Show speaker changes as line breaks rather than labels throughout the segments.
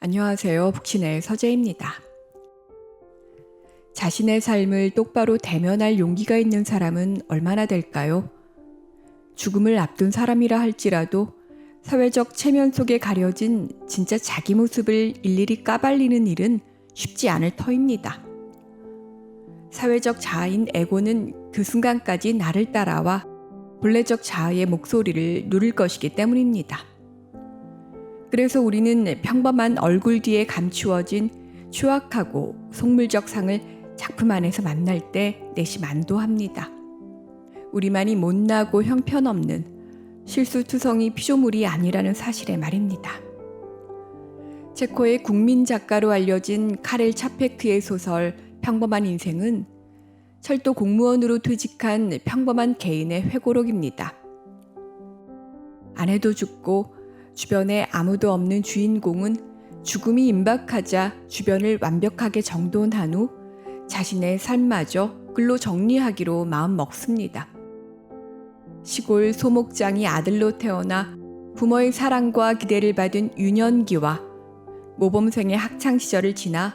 안녕하세요. 북신의 서재입니다. 자신의 삶을 똑바로 대면할 용기가 있는 사람은 얼마나 될까요? 죽음을 앞둔 사람이라 할지라도 사회적 체면 속에 가려진 진짜 자기 모습을 일일이 까발리는 일은 쉽지 않을 터입니다. 사회적 자아인 에고는 그 순간까지 나를 따라와 본래적 자아의 목소리를 누릴 것이기 때문입니다. 그래서 우리는 평범한 얼굴 뒤에 감추어진 추악하고 속물적 상을 작품 안에서 만날 때 내심 안도합니다. 우리만이 못나고 형편없는 실수투성이 피조물이 아니라는 사실에 말입니다. 체코의 국민 작가로 알려진 카렐 차페크의 소설 평범한 인생은 철도 공무원으로 퇴직한 평범한 개인의 회고록입니다. 아내도 죽고 주변에 아무도 없는 주인공은 죽음이 임박하자 주변을 완벽하게 정돈한 후 자신의 삶마저 글로 정리하기로 마음 먹습니다. 시골 소목장이 아들로 태어나 부모의 사랑과 기대를 받은 유년기와 모범생의 학창시절을 지나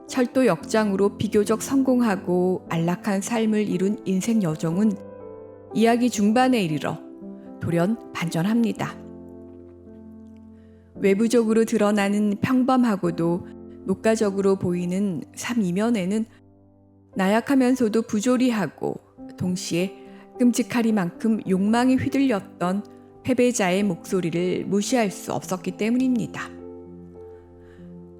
철도 역장으로 비교적 성공하고 안락한 삶을 이룬 인생 여정은 이야기 중반에 이르러 돌연 반전합니다. 외부적으로 드러나는 평범하고도 녹가적으로 보이는 삶 이면에는 나약하면서도 부조리하고 동시에 끔찍하리만큼 욕망에 휘둘렸던 패배자의 목소리를 무시할 수 없었기 때문입니다.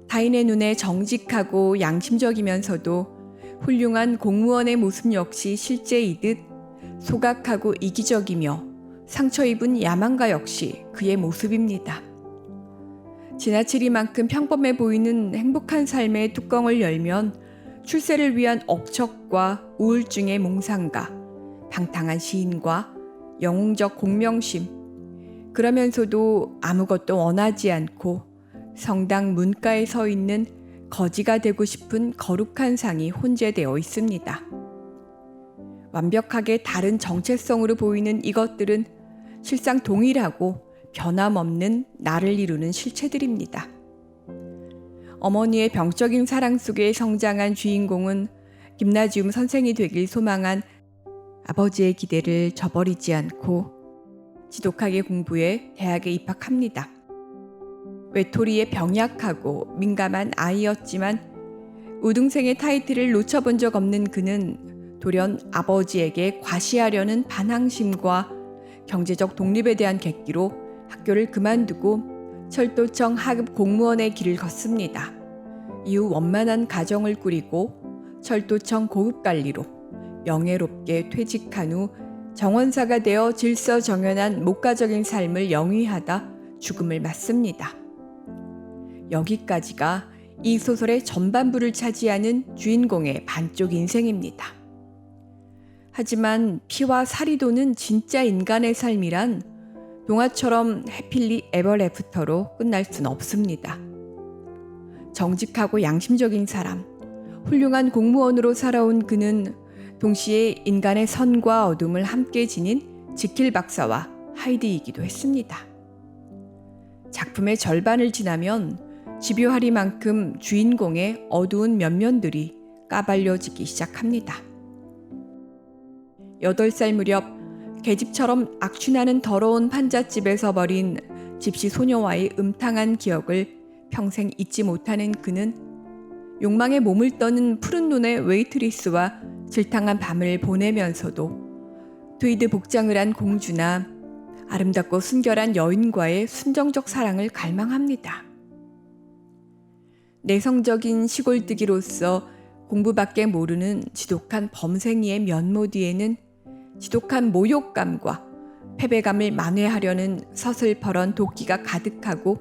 타인의 눈에 정직하고 양심적이면서도 훌륭한 공무원의 모습 역시 실제이듯 소각하고 이기적이며 상처 입은 야망가 역시 그의 모습입니다. 지나치리만큼 평범해 보이는 행복한 삶의 뚜껑을 열면 출세를 위한 억척과 우울증의 몽상가, 방탕한 시인과 영웅적 공명심, 그러면서도 아무것도 원하지 않고 성당 문가에 서 있는 거지가 되고 싶은 거룩한 상이 혼재되어 있습니다. 완벽하게 다른 정체성으로 보이는 이것들은 실상 동일하고 변함없는 나를 이루는 실체들입니다. 어머니의 병적인 사랑 속에 성장한 주인공은 김나지움 선생이 되길 소망한 아버지의 기대를 저버리지 않고 지독하게 공부해 대학에 입학합니다. 외톨이에 병약하고 민감한 아이였지만 우등생의 타이틀을 놓쳐본 적 없는 그는 돌연 아버지에게 과시하려는 반항심과 경제적 독립에 대한 객기로 학교를 그만두고 철도청 하급 공무원의 길을 걷습니다. 이후 원만한 가정을 꾸리고 철도청 고급관리로 명예롭게 퇴직한 후 정원사가 되어 질서정연한 목가적인 삶을 영위하다 죽음을 맞습니다. 여기까지가 이 소설의 전반부를 차지하는 주인공의 반쪽 인생입니다. 하지만 피와 살이 도는 진짜 인간의 삶이란 동화처럼 해필리 에버 애프터로 끝날 순 없습니다. 정직하고 양심적인 사람, 훌륭한 공무원으로 살아온 그는 동시에 인간의 선과 어둠을 함께 지닌 지킬 박사와 하이드이기도 했습니다. 작품의 절반을 지나면 집요하리만큼 주인공의 어두운 면면들이 까발려지기 시작합니다. 8살 무렵 계집처럼 악취나는 더러운 판잣집에서 벌인 집시 소녀와의 음탕한 기억을 평생 잊지 못하는 그는 욕망에 몸을 떠는 푸른 눈의 웨이트리스와 질탕한 밤을 보내면서도 트위드 복장을 한 공주나 아름답고 순결한 여인과의 순정적 사랑을 갈망합니다. 내성적인 시골뜨기로서 공부밖에 모르는 지독한 범생이의 면모 뒤에는 지독한 모욕감과 패배감을 만회하려는 서슬퍼런 도끼가 가득하고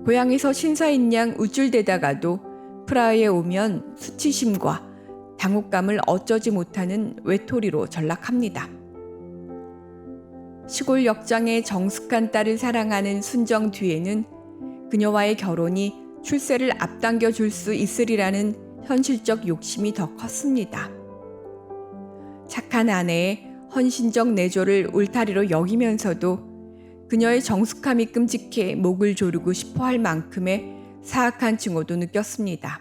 고향에서 신사인 양 우쭐대다가도 프라하에 오면 수치심과 당혹감을 어쩌지 못하는 외톨이로 전락합니다. 시골 역장의 정숙한 딸을 사랑하는 순정 뒤에는 그녀와의 결혼이 출세를 앞당겨 줄 수 있으리라는 현실적 욕심이 더 컸습니다. 착한 아내의 헌신적 내조를 울타리로 여기면서도 그녀의 정숙함이 끔찍해 목을 조르고 싶어 할 만큼의 사악한 징후도 느꼈습니다.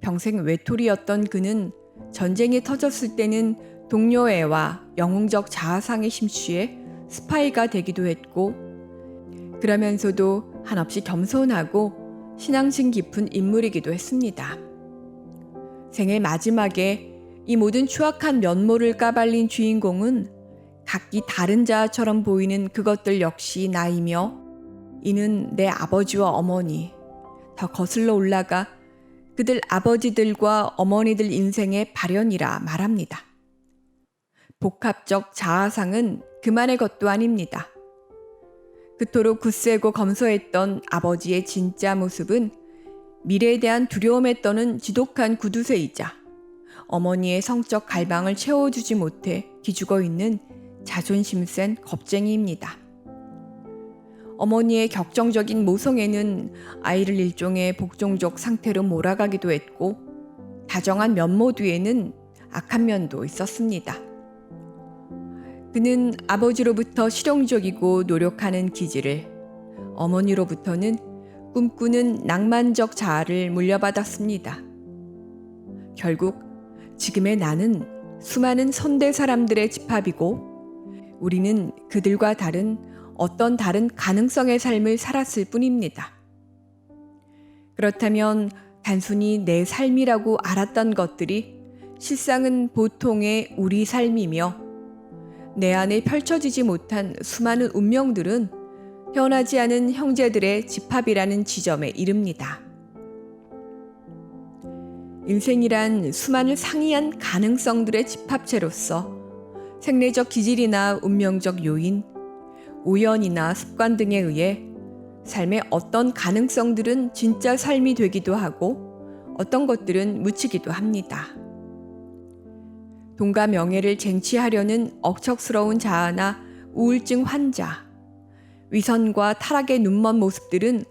평생 외톨이였던 그는 전쟁이 터졌을 때는 동료애와 영웅적 자아상에 심취해 스파이가 되기도 했고, 그러면서도 한없이 겸손하고 신앙심 깊은 인물이기도 했습니다. 생애 마지막에 이 모든 추악한 면모를 까발린 주인공은 각기 다른 자아처럼 보이는 그것들 역시 나이며, 이는 내 아버지와 어머니, 더 거슬러 올라가 그들 아버지들과 어머니들 인생의 발현이라 말합니다. 복합적 자아상은 그만의 것도 아닙니다. 그토록 굳세고 검소했던 아버지의 진짜 모습은 미래에 대한 두려움에 떠는 지독한 구두쇠이자 어머니의 성적 갈망을 채워주지 못해 기죽어 있는 자존심 센 겁쟁이입니다. 어머니의 격정적인 모성애는 아이를 일종의 복종적 상태로 몰아가기도 했고, 다정한 면모 뒤에는 악한 면도 있었습니다. 그는 아버지로부터 실용적이고 노력하는 기질을, 어머니로부터는 꿈꾸는 낭만적 자아를 물려받았습니다. 결국 지금의 나는 수많은 선대 사람들의 집합이고, 우리는 그들과 어떤 다른 가능성의 삶을 살았을 뿐입니다. 그렇다면 단순히 내 삶이라고 알았던 것들이 실상은 보통의 우리 삶이며, 내 안에 펼쳐지지 못한 수많은 운명들은 태어나지 않은 형제들의 집합이라는 지점에 이릅니다. 인생이란 수많은 상이한 가능성들의 집합체로서 생리적 기질이나 운명적 요인, 우연이나 습관 등에 의해 삶의 어떤 가능성들은 진짜 삶이 되기도 하고 어떤 것들은 묻히기도 합니다. 돈과 명예를 쟁취하려는 억척스러운 자아나 우울증 환자, 위선과 타락의 눈먼 모습들은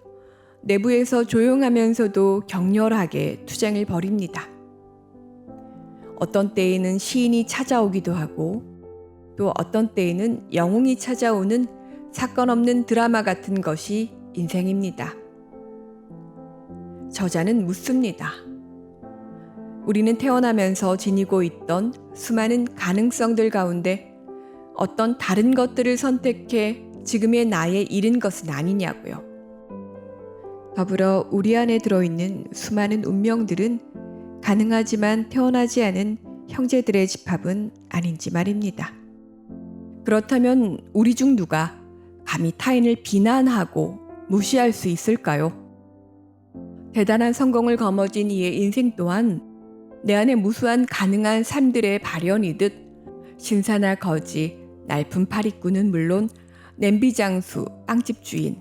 내부에서 조용하면서도 격렬하게 투쟁을 벌입니다. 어떤 때에는 시인이 찾아오기도 하고, 또 어떤 때에는 영웅이 찾아오는 사건 없는 드라마 같은 것이 인생입니다. 저자는 묻습니다. 우리는 태어나면서 지니고 있던 수많은 가능성들 가운데 어떤 다른 것들을 선택해 지금의 나에 이른 것은 아니냐고요. 더불어 우리 안에 들어있는 수많은 운명들은 가능하지만 태어나지 않은 형제들의 집합은 아닌지 말입니다. 그렇다면 우리 중 누가 감히 타인을 비난하고 무시할 수 있을까요? 대단한 성공을 거머쥔 이의 인생 또한 내 안에 무수한 가능한 삶들의 발현이듯, 신사나 거지, 날품 파리꾼은 물론 냄비장수, 빵집 주인,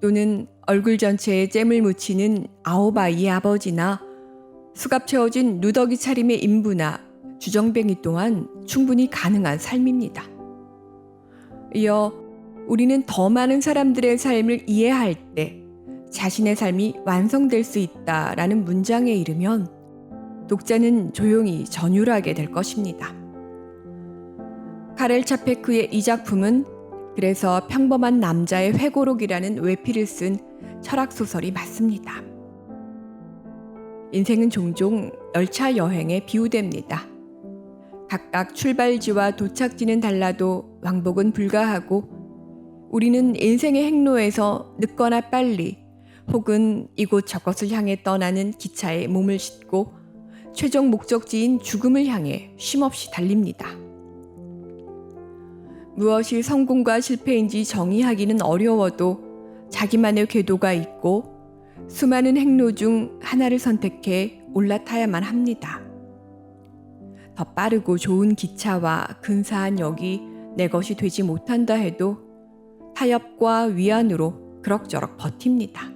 또는 얼굴 전체에 잼을 묻히는 아오바이의 아버지나 수갑 채워진 누더기 차림의 인부나 주정뱅이 또한 충분히 가능한 삶입니다. 이어 우리는 더 많은 사람들의 삶을 이해할 때 자신의 삶이 완성될 수 있다라는 문장에 이르면 독자는 조용히 전율하게 될 것입니다. 카렐 차페크의 이 작품은 그래서 평범한 남자의 회고록이라는 외피를 쓴 철학소설이 맞습니다. 인생은 종종 열차 여행에 비유됩니다. 각각 출발지와 도착지는 달라도 왕복은 불가하고, 우리는 인생의 행로에서 늦거나 빨리 혹은 이곳 저곳을 향해 떠나는 기차에 몸을 싣고 최종 목적지인 죽음을 향해 쉼없이 달립니다. 무엇이 성공과 실패인지 정의하기는 어려워도 자기만의 궤도가 있고 수많은 행로 중 하나를 선택해 올라타야만 합니다. 더 빠르고 좋은 기차와 근사한 역이 내 것이 되지 못한다 해도 타협과 위안으로 그럭저럭 버팁니다.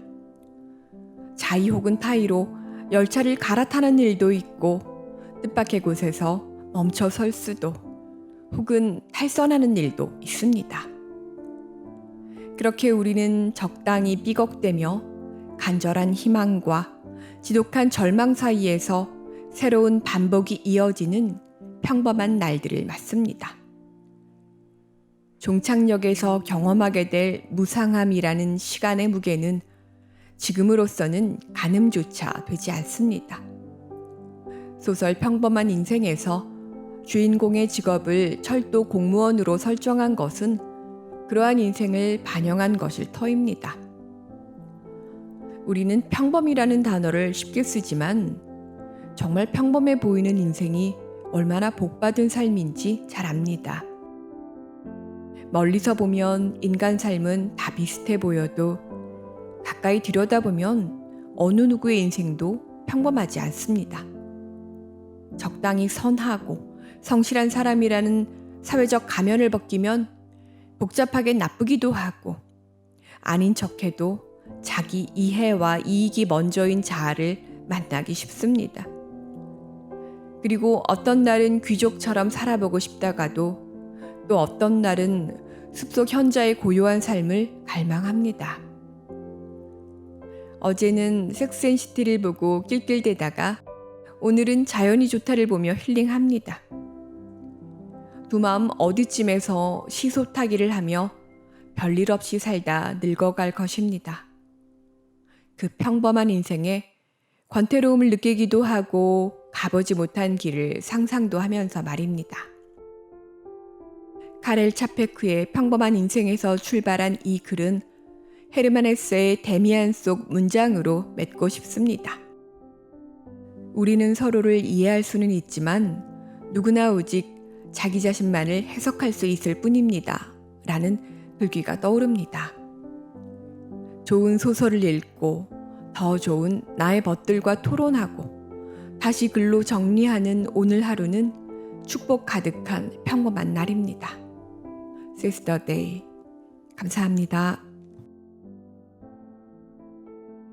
자의 혹은 타의로 열차를 갈아타는 일도 있고, 뜻밖의 곳에서 멈춰 설 수도 혹은 탈선하는 일도 있습니다. 그렇게 우리는 적당히 삐걱대며 간절한 희망과 지독한 절망 사이에서 새로운 반복이 이어지는 평범한 날들을 맞습니다. 종착역에서 경험하게 될 무상함이라는 시간의 무게는 지금으로서는 가늠조차 되지 않습니다. 소설 평범한 인생에서 주인공의 직업을 철도 공무원으로 설정한 것은 그러한 인생을 반영한 것일 터입니다. 우리는 평범이라는 단어를 쉽게 쓰지만 정말 평범해 보이는 인생이 얼마나 복받은 삶인지 잘 압니다. 멀리서 보면 인간 삶은 다 비슷해 보여도 가까이 들여다보면 어느 누구의 인생도 평범하지 않습니다. 적당히 선하고 성실한 사람이라는 사회적 가면을 벗기면 복잡하게 나쁘기도 하고 아닌 척해도 자기 이해와 이익이 먼저인 자아를 만나기 쉽습니다. 그리고 어떤 날은 귀족처럼 살아보고 싶다가도 또 어떤 날은 숲속 현자의 고요한 삶을 갈망합니다. 어제는 섹스앤시티를 보고 낄낄대다가 오늘은 자연이 좋다를 보며 힐링합니다. 두 마음 어디쯤에서 시소타기를 하며 별일 없이 살다 늙어갈 것입니다. 그 평범한 인생에 권태로움을 느끼기도 하고 가보지 못한 길을 상상도 하면서 말입니다. 카렐 차페크의 평범한 인생에서 출발한 이 글은 헤르만 헤세의 데미안 속 문장으로 맺고 싶습니다. 우리는 서로를 이해할 수는 있지만 누구나 오직 자기 자신만을 해석할 수 있을 뿐입니다. 라는 글귀가 떠오릅니다. 좋은 소설을 읽고 더 좋은 나의 벗들과 토론하고 다시 글로 정리하는 오늘 하루는 축복 가득한 평범한 날입니다. Sister Day. 감사합니다.